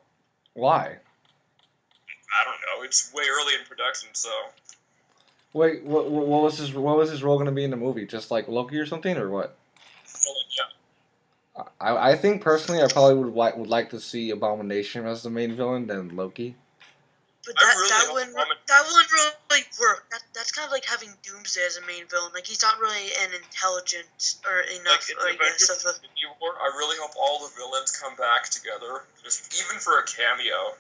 Speaker 1: Why?
Speaker 2: I don't know. It's way early in production, so...
Speaker 1: Wait, what was his role gonna be in the movie? Just like Loki or something, or what?
Speaker 2: Villain, yeah.
Speaker 1: I think personally, I probably would like to see Abomination as the main villain than Loki.
Speaker 3: But
Speaker 2: I
Speaker 3: that
Speaker 2: really
Speaker 3: that
Speaker 2: hope
Speaker 3: wouldn't
Speaker 2: Abomin-
Speaker 3: that wouldn't really work. That's kind of like having Doomsday as a main villain. Like he's not really an intelligent or
Speaker 2: Like
Speaker 3: enough.
Speaker 2: in
Speaker 3: I guess
Speaker 2: Avengers
Speaker 3: of a.
Speaker 2: Infinity War, I really hope all the villains come back together, just even for a cameo.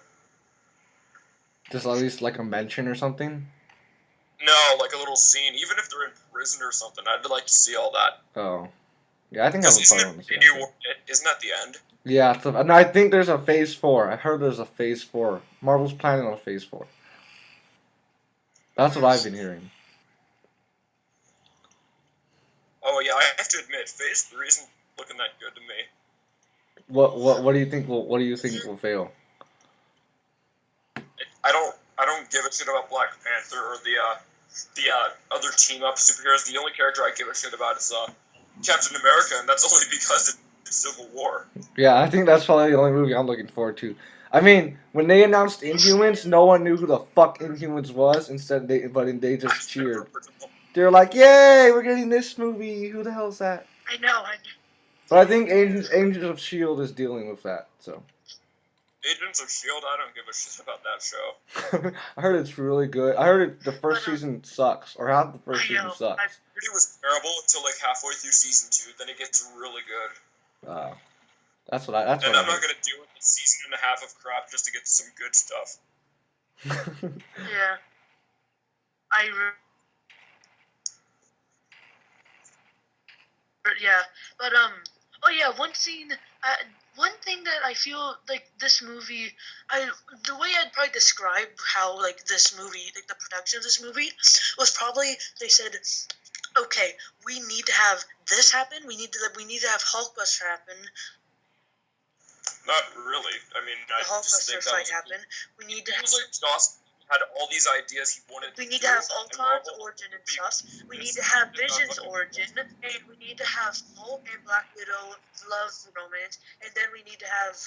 Speaker 1: Just at least like a mention or something.
Speaker 2: No, like a little scene, even if they're in prison or something. I'd like to see all that.
Speaker 1: Oh, yeah, I think I
Speaker 2: Because
Speaker 1: would
Speaker 2: isn't
Speaker 1: probably want to see
Speaker 2: Infinity
Speaker 1: that.
Speaker 2: War? Isn't that the end?
Speaker 1: Yeah, so, no, I think there's a Phase 4. I heard there's a Phase 4. Marvel's planning on a Phase 4. That's what I've been hearing.
Speaker 2: Oh yeah, I have to admit, Phase 3 isn't looking that good to me.
Speaker 1: What do you think will fail?
Speaker 2: I don't give a shit about Black Panther or the other team up superheroes. The only character I give a shit about is Captain America, and that's only because it's Civil War.
Speaker 1: Yeah, I think that's probably the only movie I'm looking forward to. I mean, when they announced Inhumans, no one knew who the fuck Inhumans was. They just cheered. They were like, "Yay, we're getting this movie! Who the hell's that?"
Speaker 3: I know.
Speaker 1: But I think Agents of Shield is dealing with that. So
Speaker 2: Agents of S.H.I.E.L.D., I don't give a shit about that show.
Speaker 1: I heard it's really good. I heard the first season sucks, or half the first season
Speaker 3: I
Speaker 1: sucks.
Speaker 2: It was terrible until like halfway through season 2. Then it gets really good.
Speaker 1: That's what I. That's
Speaker 2: And
Speaker 1: what
Speaker 2: I'm not gonna deal with a season and a half of crap just to get some good stuff.
Speaker 3: Yeah. Yeah, but oh yeah, one thing that I feel like this movie, the way I'd probably describe how like this movie, like the production of this movie, was probably they said, okay, we need to have this happen. We need to have Hulkbuster happen.
Speaker 2: Not really. I mean, I
Speaker 3: The
Speaker 2: just think
Speaker 3: Hulkbuster
Speaker 2: that
Speaker 3: fight
Speaker 2: was
Speaker 3: happen. We need to
Speaker 2: It
Speaker 3: have.
Speaker 2: was like Joss had all these ideas he wanted.
Speaker 3: We need
Speaker 2: to
Speaker 3: to have
Speaker 2: do, and
Speaker 3: Ultron's
Speaker 2: Marvel-
Speaker 3: origin and stuff. We need to have Vision's origin, and we need to have Hulk and Black Widow love romance, and then we need to have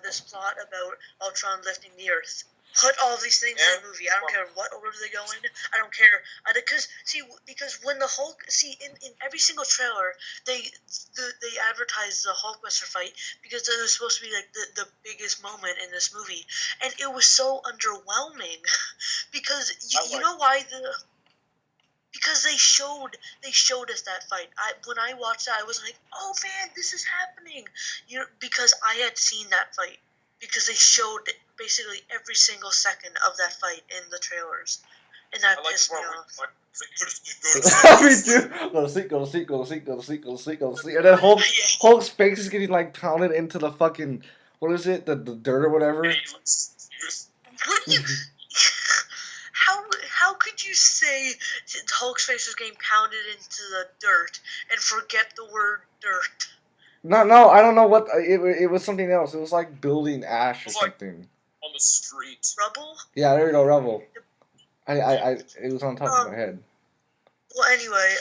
Speaker 3: this plot about Ultron lifting the Earth. Put all these things in the movie. I don't care what order they go in. I don't care. Because when the Hulk, in every single trailer, they advertise the Hulkbuster fight because it was supposed to be like the biggest moment in this movie, and it was so underwhelming because you know why because they showed us that fight. When I watched that, I was like, oh man, this is happening. Because I had seen that fight. Because they showed basically every single second of that fight in the trailers, and that pissed me off.
Speaker 1: Me too. Go to sleep. And then Hulk's face is getting like pounded into the fucking what is it? The dirt or whatever.
Speaker 3: Wouldn't you? How could you say Hulk's face was getting pounded into the dirt and forget the word dirt?
Speaker 1: No, I don't know what it was. Something else. It was like building ash or something.
Speaker 2: On the street.
Speaker 3: Rubble.
Speaker 1: Yeah, there you go, rubble. It was on top of my head.
Speaker 3: Well, anyway,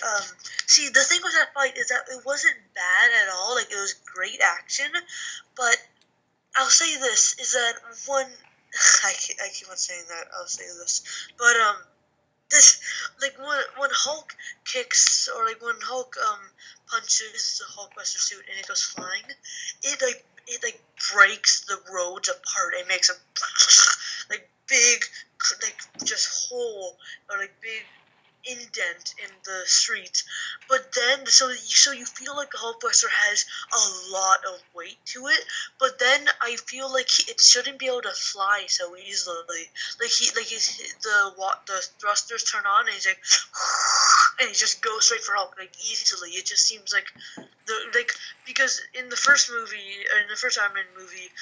Speaker 3: see, the thing with that fight is that it wasn't bad at all. Like, it was great action, but I'll say this, is that one... I keep on saying that, I'll say this, but, this, like, when Hulk kicks, or, like, when Hulk, punches the Hulkbuster suit and it goes flying, it breaks the roads apart. It makes a, like, big, like, just hole, or, like, big indent in the street, but then so you feel like the Hulkbuster has a lot of weight to it, but then I feel like it shouldn't be able to fly so easily. The thrusters turn on and he's like, and he just goes straight for Hulk like easily. It just seems like because in the first movie, or in the first Iron Man movie,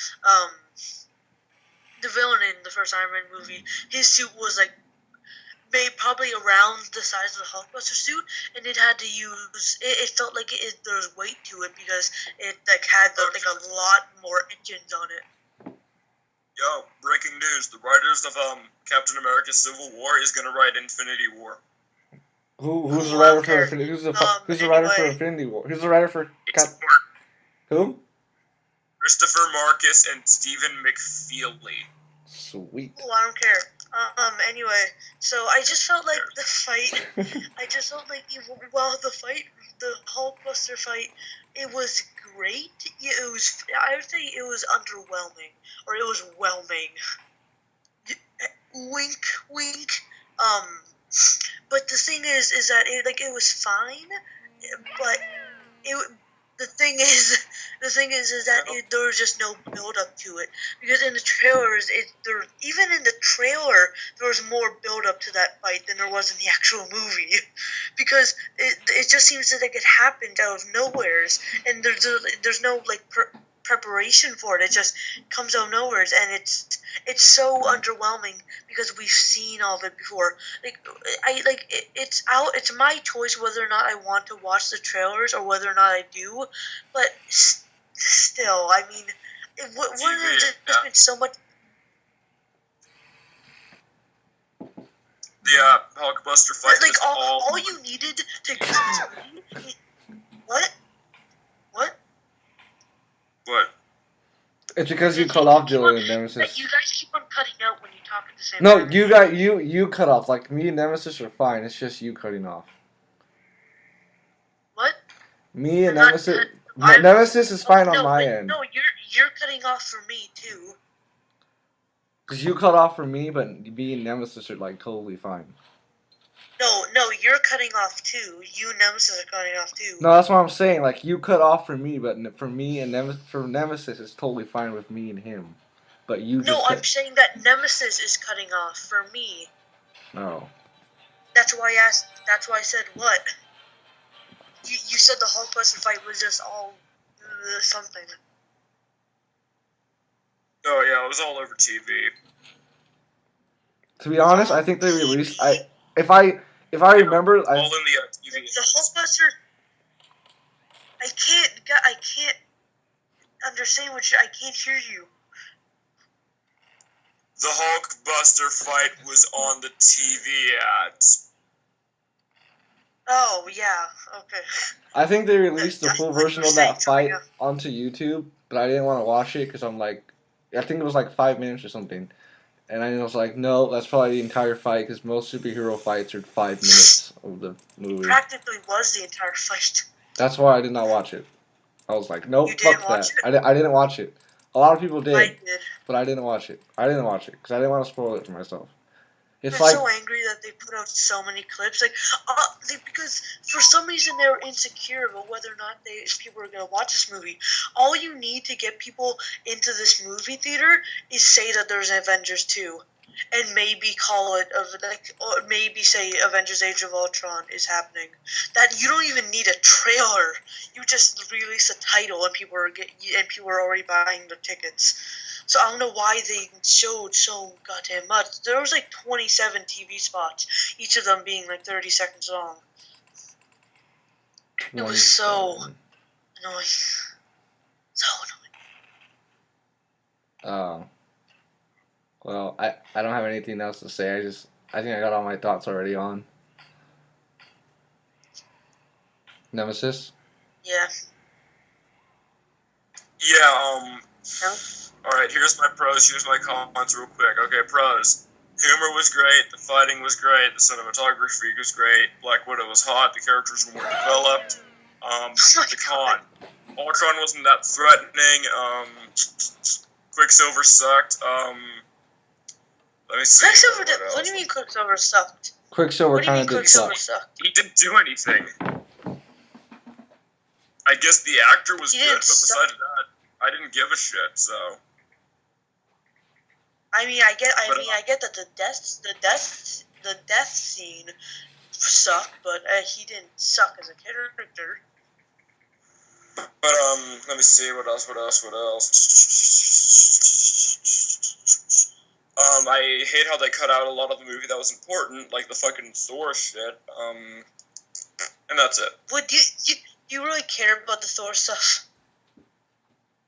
Speaker 3: the villain in the first Iron Man movie, his suit was like made probably around the size of the Hulkbuster suit, and it had to use. It felt like there was weight to it because it like had like a lot more engines on it.
Speaker 2: Yo, breaking news! The writers of Captain America: Civil War is gonna write Infinity War.
Speaker 1: Who's the writer for Infinity? Who's the writer for Infinity War? Who's the writer for Who?
Speaker 2: Christopher Marcus and Stephen McFeely.
Speaker 1: Sweet.
Speaker 3: Oh, I don't care. Anyway, so I just felt like the fight. I just felt like the Hulkbuster fight, it was great. It was. I would say it was underwhelming, or it was whelming. Wink, wink. But the thing is that it was fine, but it. The thing is that there was just no build up to it, because in the trailers, even in the trailer there was more build up to that fight than there was in the actual movie, because it just seems that it happened out of nowheres, and there's no preparation for it. It just comes out of nowheres, and it's so underwhelming because we've seen all of it before. It's my choice whether or not I want to watch the trailers or whether or not I do, but still, I mean, wouldn't it just been so much?
Speaker 2: The Hulkbuster fight was
Speaker 3: all you needed to get what?
Speaker 1: It's because you cut off Dylan and Nemesis.
Speaker 3: You guys keep on cutting out when you talk at the same
Speaker 1: No,
Speaker 3: time.
Speaker 1: you cut off. Like, me and Nemesis are fine. It's just you cutting off.
Speaker 3: What?
Speaker 1: Me and Nemesis. Nemesis is fine on my end.
Speaker 3: No, you're cutting off for me too.
Speaker 1: Because you cut off for me, but me and Nemesis are like totally fine.
Speaker 3: No, you're cutting off too. You and Nemesis are cutting off too.
Speaker 1: No, that's what I'm saying. Like, you cut off for me, but for me and Nemesis, it's totally fine with me and him. But you just.
Speaker 3: No, I'm saying that Nemesis is cutting off for me.
Speaker 1: No.
Speaker 3: That's why I said what? You said the Hulkbuster fight was just all something.
Speaker 2: Oh yeah, it was all over TV.
Speaker 1: To be honest, I think they released. If I remember,
Speaker 2: all in the TV.
Speaker 3: The Hulkbuster. I can't understand I can't hear you.
Speaker 2: The Hulkbuster fight was on the TV ads.
Speaker 3: Oh yeah, okay.
Speaker 1: I think they released the full version of that fight onto YouTube, but I didn't want to watch it because I'm like, I think it was like 5 minutes or something. And I was like, no, that's probably the entire fight, because most superhero fights are 5 minutes of the movie.
Speaker 3: Practically was the entire fight.
Speaker 1: That's why I did not watch it. I was like, nope, fuck that. I didn't watch it. A lot of people did,
Speaker 3: I did.
Speaker 1: But I didn't watch it. I didn't watch it, because I didn't want to spoil it for myself. It's
Speaker 3: I'm so angry that they put out so many clips, because for some reason they were insecure about whether or not people were going to watch this movie. All you need to get people into this movie theater is say that there's an Avengers 2, and maybe call it or maybe say Avengers: Age of Ultron is happening. That you don't even need a trailer. You just release a title, and people are already buying the tickets. So I don't know why they showed so goddamn much. There was like 27 TV spots, each of them being like 30 seconds long. It was so annoying. So annoying.
Speaker 1: Oh. Well, I don't have anything else to say. I think I got all my thoughts already on. Nemesis?
Speaker 3: Yeah.
Speaker 2: Yeah,
Speaker 3: No?
Speaker 2: Alright, here's my pros, here's my cons real quick. Okay, pros. Humor was great, the fighting was great, the cinematography was great, Black Widow was hot, the characters were more developed. The con. Ultron wasn't that threatening, Quicksilver sucked, let me see.
Speaker 3: What do you mean Quicksilver sucked?
Speaker 1: Quicksilver kind of did suck.
Speaker 2: He didn't do anything. I guess the actor was good, but besides that, I didn't give a shit, so.
Speaker 3: I get that the death scene sucked, but he didn't suck as a character.
Speaker 2: But let me see, what else? I hate how they cut out a lot of the movie that was important, like the fucking Thor shit. And that's it.
Speaker 3: Would you really care about the Thor stuff?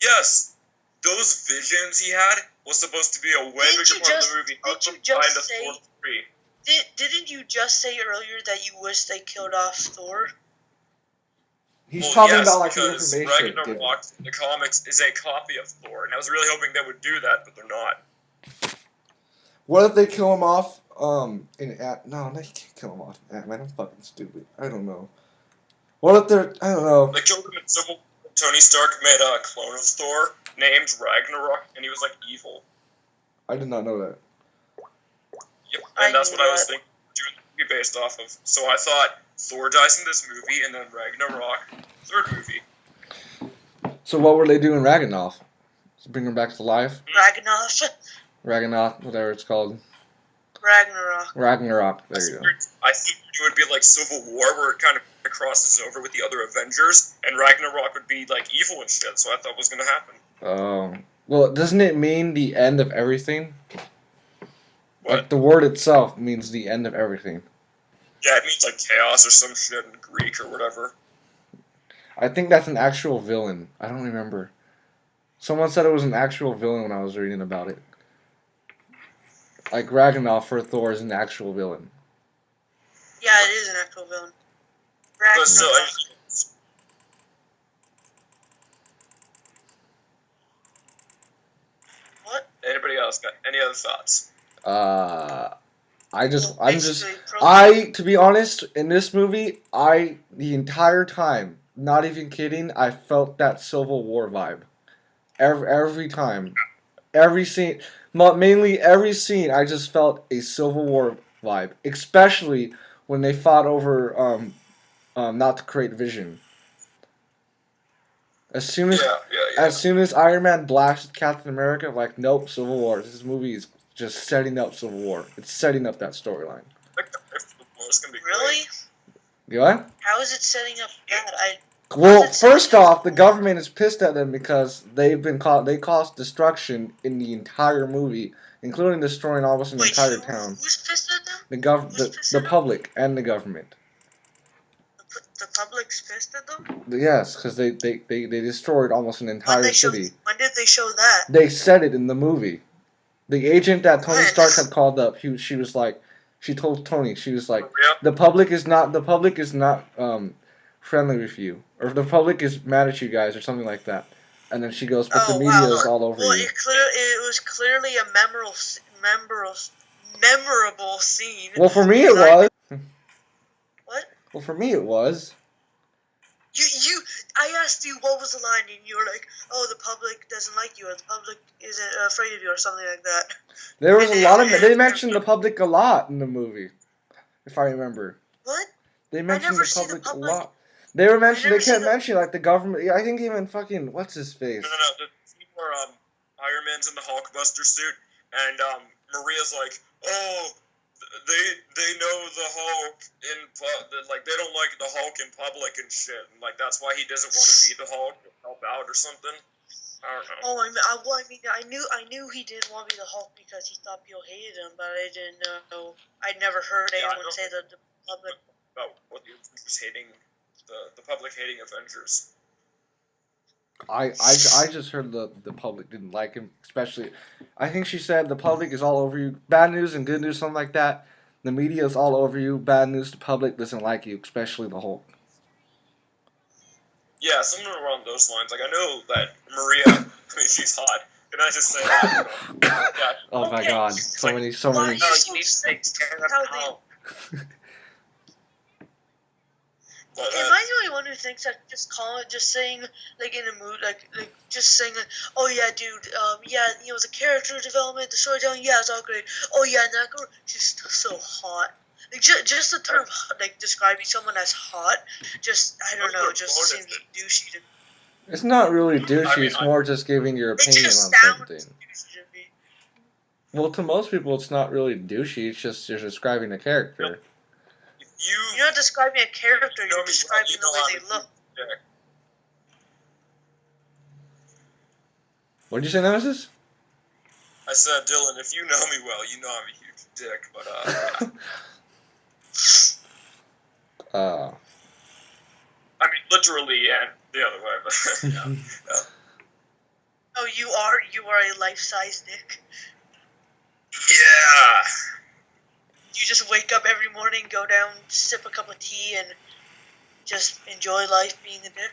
Speaker 2: Yes, those visions he had was supposed to be a way bigger part of the movie.
Speaker 3: Didn't you just say earlier that you wish they killed off Thor?
Speaker 1: He's talking about like the
Speaker 2: because
Speaker 1: information.
Speaker 2: Ragnarok in the comics is a copy of Thor, and I was really hoping they would do that, but they're not.
Speaker 1: What if they kill him off? In Ant? No, you can't kill him off. Ant-Man, I'm fucking stupid. I don't know. What if they're? I don't know.
Speaker 2: They killed him in Civil. Tony Stark made a clone of Thor named Ragnarok, and he was like evil.
Speaker 1: I did not know that.
Speaker 2: Yep, and that's what I was thinking to be based off of. So I thought Thor dies in this movie, and then Ragnarok, third movie.
Speaker 1: So what were they doing Ragnarok? Bring him back to life? Ragnarok, whatever it's called. Ragnarok. There you go.
Speaker 2: I think it would be like Civil War, where it kind of crosses over with the other Avengers, and Ragnarok would be like evil and shit. So I thought was going to happen.
Speaker 1: Well, doesn't it mean the end of everything?
Speaker 2: What?
Speaker 1: Like the word itself means the end of everything.
Speaker 2: Yeah, it means like chaos or some shit in Greek or whatever.
Speaker 1: I think that's an actual villain. I don't remember. Someone said it was an actual villain when I was reading about it. Like Ragnarok for Thor is an actual villain.
Speaker 3: Yeah, it is an actual villain.
Speaker 2: Ragnarok.
Speaker 3: What?
Speaker 2: Anybody else got any other thoughts?
Speaker 1: To be honest, in this movie, the entire time, not even kidding, I felt that Civil War vibe. Every time. Every scene, mainly every scene, I just felt a Civil War vibe. Especially when they fought over, not to create Vision. As soon as Iron Man blasted Captain America, like, nope, Civil War. This movie is just setting up Civil War. It's setting up that storyline.
Speaker 3: Really?
Speaker 1: What?
Speaker 3: How is it setting up that?
Speaker 1: Well, first off, the government is pissed at them because they caused destruction in the entire movie, including destroying almost an entire town.
Speaker 3: Who's pissed at them?
Speaker 1: The public and the government.
Speaker 3: The public's pissed at them?
Speaker 1: Yes, because they destroyed almost an entire city.
Speaker 3: When did they show that?
Speaker 1: They said it in the movie. The agent that Tony Stark had called up, she told Tony, she was like, the public is not friendly with you, or the public is mad at you guys, or something like that. And then she goes, but the media is all over you.
Speaker 3: It was clearly a memorable scene.
Speaker 1: Well, for me it was.
Speaker 3: What?
Speaker 1: Well, for me it was.
Speaker 3: I asked you what was the line, and you were like, "Oh, the public doesn't like you, or the public isn't afraid of you, or something like that."
Speaker 1: There was a lot of. They mentioned the public a lot in the movie, if I remember.
Speaker 3: What?
Speaker 1: They mentioned the public a lot. They kept mentioning like the government. I think even fucking what's his face.
Speaker 2: No. The scene where Iron Man's in the Hulkbuster suit, and Maria's like, "Oh, they know the Hulk like they don't like the Hulk in public and shit, and like that's why he doesn't want to be the Hulk to help out or something." I don't know.
Speaker 3: I knew he didn't want to be the Hulk because he thought people hated him, but I didn't know. I'd never heard anyone say that the public
Speaker 2: about what the Avengers hating the public hating Avengers.
Speaker 1: I just heard the public didn't like him, especially. I think she said the public is all over you. Bad news and good news, something like that. The media is all over you. Bad news, the public doesn't like you, especially the Hulk.
Speaker 2: Yeah, something around those lines. Like I know that Maria, I mean, she's hot. Can I just say that? Yeah.
Speaker 1: Oh my God! So many.
Speaker 3: Why are you so Am I the only one who thinks that just saying like in a mood like just saying like, oh yeah dude, the character development, the storytelling, yeah, it's all great. Oh yeah, and that girl, she's so hot. Like just the term like describing someone as hot, just I don't know, just seems douchey to me.
Speaker 1: It's not really douchey. It's more just giving your opinion on something. Well, to most people, it's not really douchey. It's just you're describing a character.
Speaker 3: You're not describing a character, you're describing the way they look.
Speaker 1: What did you say, Nemesis?
Speaker 2: I said, Dylan, if you know me well, you know I'm a huge dick, but, I mean, literally, and the other way, but, yeah.
Speaker 3: Oh, you are a life-size dick?
Speaker 2: Yeah!
Speaker 3: You just wake up every morning, go down, sip a cup of tea, and just enjoy life being a dick?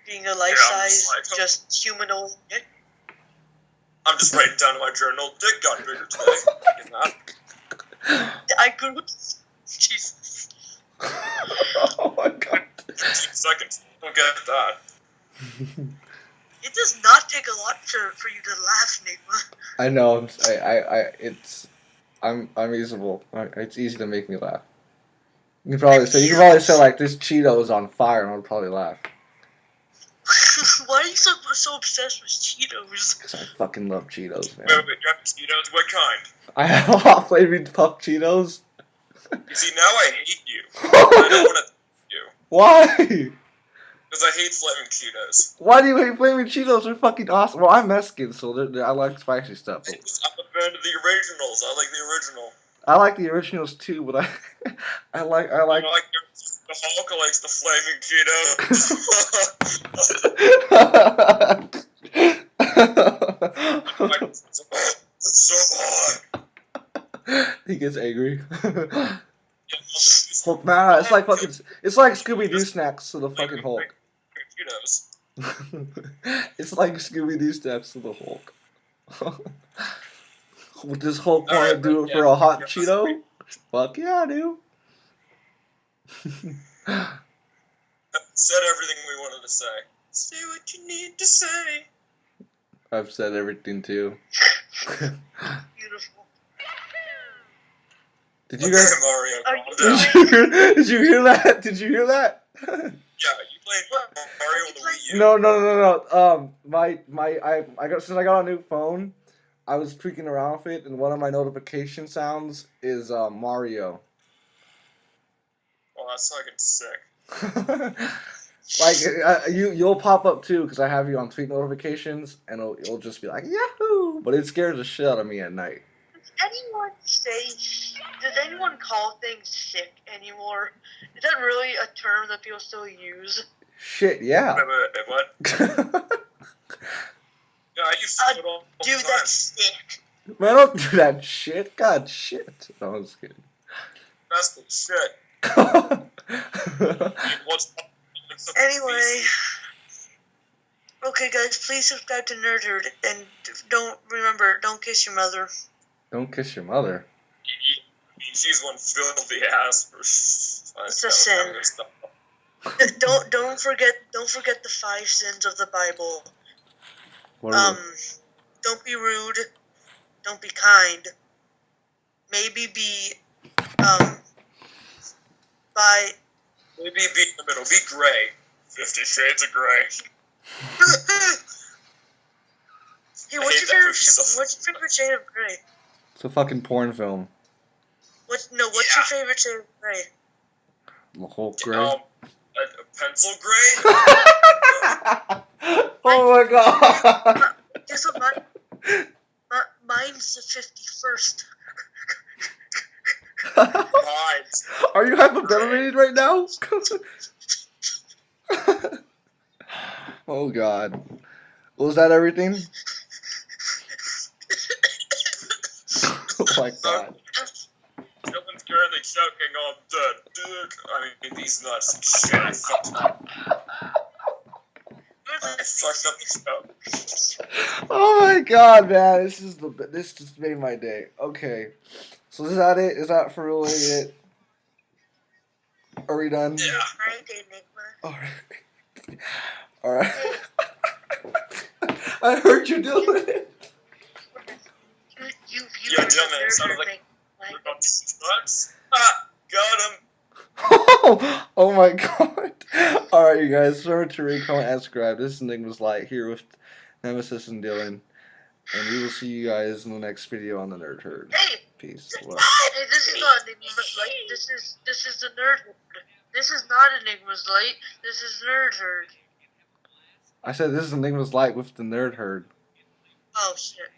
Speaker 3: Being a life-size, just humanoid dick?
Speaker 2: I'm just writing down in my journal. Dick got bigger today. Fucking that.
Speaker 3: I grew. Jesus.
Speaker 1: Oh my god.
Speaker 2: 15 seconds. Don't get that.
Speaker 3: It does not take a lot for you to laugh, Nygma.
Speaker 1: I know. I'm usable. It's easy to make me laugh. You can probably say like this Cheeto is on fire, and I'll probably laugh.
Speaker 3: Why are you so obsessed with Cheetos?
Speaker 1: Because I fucking love Cheetos, man.
Speaker 2: Wait, you have Cheetos? What kind?
Speaker 1: I have hot flavored puff Cheetos.
Speaker 2: You see, now I hate you. I don't want to thank you.
Speaker 1: Why?
Speaker 2: Because I hate flaming Cheetos.
Speaker 1: Why do you hate flaming Cheetos? They're fucking awesome. Well, I'm Mexican, so I like spicy stuff.
Speaker 2: I'm a fan of the originals. I like the original.
Speaker 1: I like the originals too, but I like.
Speaker 2: You know, like the Hulk likes the flaming Cheetos. It's so hot.
Speaker 1: He gets angry.
Speaker 2: Yeah,
Speaker 1: Hulk, man, it's like fucking. It's like Scooby-Doo snacks to the fucking Hulk.
Speaker 2: Cheetos.
Speaker 1: It's like Scooby-Doo snacks to the Hulk. Does Hulk want to do it for a hot Cheeto? Fuck yeah, dude.
Speaker 2: Said everything we wanted to say. Say what you need to say.
Speaker 1: I've said everything too.
Speaker 3: Beautiful.
Speaker 1: Did you guys?
Speaker 2: Mario,
Speaker 3: Are
Speaker 2: calm
Speaker 3: you
Speaker 2: down.
Speaker 1: Did you hear that? Did you hear that?
Speaker 2: Yeah, you played Mario on the Wii U.
Speaker 1: No. Since I got a new phone, I was tweaking around with it, and one of my notification sounds is Mario.
Speaker 2: Oh, that's fucking sick.
Speaker 1: Like you'll pop up too because I have you on tweet notifications, and it'll just be like Yahoo! But it scares the shit out of me at night.
Speaker 3: Does anyone call things sick anymore? Is that really a term that people still use?
Speaker 1: Shit, yeah.
Speaker 2: Wait, what? Yeah, I used to do it all the
Speaker 3: Dude,
Speaker 2: time.
Speaker 3: that's sick.
Speaker 1: Man, don't do that shit. God, shit. No, I'm just kidding.
Speaker 2: That's the shit. What's
Speaker 3: Anyway. Okay, guys, please subscribe to Nerd Herd, and don't kiss your mother.
Speaker 1: Don't kiss your mother.
Speaker 2: I mean, she's one filthy ass.
Speaker 3: It's a sin. Don't forget the 5 sins of the Bible.
Speaker 1: What are
Speaker 3: Don't be rude. Don't be kind. Maybe be
Speaker 2: Maybe be in the middle. Be gray. 50 Shades of Grey.
Speaker 3: Hey, what's your favorite shade of gray?
Speaker 1: It's a fucking porn film.
Speaker 3: What's your favorite shade of gray?
Speaker 1: The whole gray.
Speaker 2: A pencil gray?
Speaker 1: Oh my god!
Speaker 3: Guess what? Mine's the 51st.
Speaker 2: Right.
Speaker 1: Are you hyperventilating right now? Oh god. Was that everything? Oh my god.
Speaker 2: Someone's currently choking on dead dick. I mean, these nuts and shit. I fucked up the show.
Speaker 1: Oh my god, man. This just made my day. Okay. So is that it? Is that for really it? Are we done?
Speaker 2: Yeah.
Speaker 3: Alright, Nygma.
Speaker 1: Alright. I heard you doing it.
Speaker 3: You
Speaker 2: Yeah, Dylan, it sounded like we're about these nuts. Ah, got him.
Speaker 1: Oh my god. Alright, you guys. Remember to rate, comment, and subscribe. This is Nygma's Light here with Nemesis and Dylan. And we will see you guys in the next video on the Nerd Herd.
Speaker 3: Hey!
Speaker 1: Peace.
Speaker 3: Hey, this is not Nygma's Light. This is the Nerd Herd. This is not Nygma's Light. This is Nerd Herd.
Speaker 1: I said this is Nygma's Light with the Nerd Herd.
Speaker 3: Oh shit.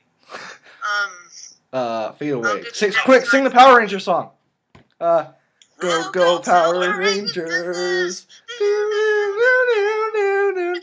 Speaker 1: Fade away. Quick, sing the Power Ranger song. Go Power Rangers.